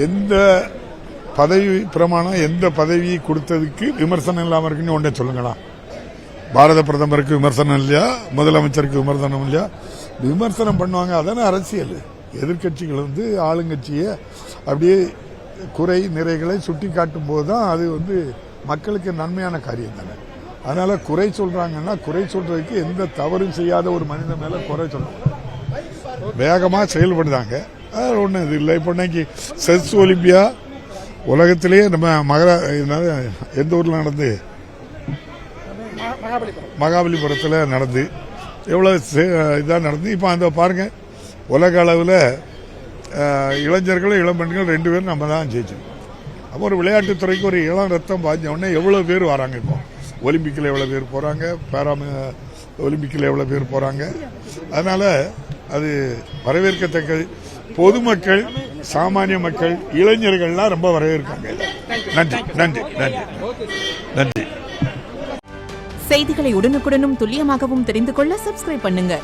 எந்த பதவி பிரமாணம் எந்த பதவி கொடுத்ததுக்கு விமர்சனம் இல்லாமல் இருக்குன்னு ஒன்றே சொல்லுங்களா? பாரத பிரதமருக்கு விமர்சனம் இல்லையா? முதலமைச்சருக்கு விமர்சனம் இல்லையா? விமர்சனம் பண்ணுவாங்க. அதான அரசியல். எதிர்கட்சிகள் ஆளுங்கட்சியை அப்படியே குறை நிறைகளை சுட்டி காட்டும் போதுதான் அது மக்களுக்கு நன்மையான காரியம் தானே. அதனால குறை சொல்றாங்கன்னா குறை சொல்றதுக்கு எந்த தவறும் செய்யாத ஒரு மனிதன் மேல குறை சொல்றாங்க. வேகமா செயல்படுறாங்க. ஒண்ணு இது இல்லை. இப்போ இன்னைக்கு செஸ் ஒலிம்பியா உலகத்திலேயே நம்ம எந்த ஊர்ல நடந்து? மகாபலிபுரத்தில் நடந்து எவ்வளவு இதாக நடந்து. இப்போ அந்த பாருங்க, உலக அளவில் இளைஞர்கள் இளம்பெண்கள் 2 பேரும் நம்ம தான் ஜெயிச்சோம். அப்போ ஒரு விளையாட்டுத்துறைக்கு ஒரு இளம் ரத்தம் பாய்ஞ்ச உடனே எவ்வளோ பேர் வராங்க. இப்போ ஒலிம்பிக்கில் எவ்வளோ பேர் போகிறாங்க, ஒலிம்பிக்கில் எவ்வளோ பேர் போகிறாங்க. அதனால் அது வரவேற்கத்தக்க. பொதுமக்கள், சாமானிய மக்கள், இளைஞர்கள்லாம் ரொம்ப வரவேற்காங்க. நன்றி நன்றி நன்றி நன்றி. செய்திகளை உடனுக்குடனும் துல்லியமாகவும் தெரிந்து கொள்ள சப்ஸ்கிரைப் பண்ணுங்க.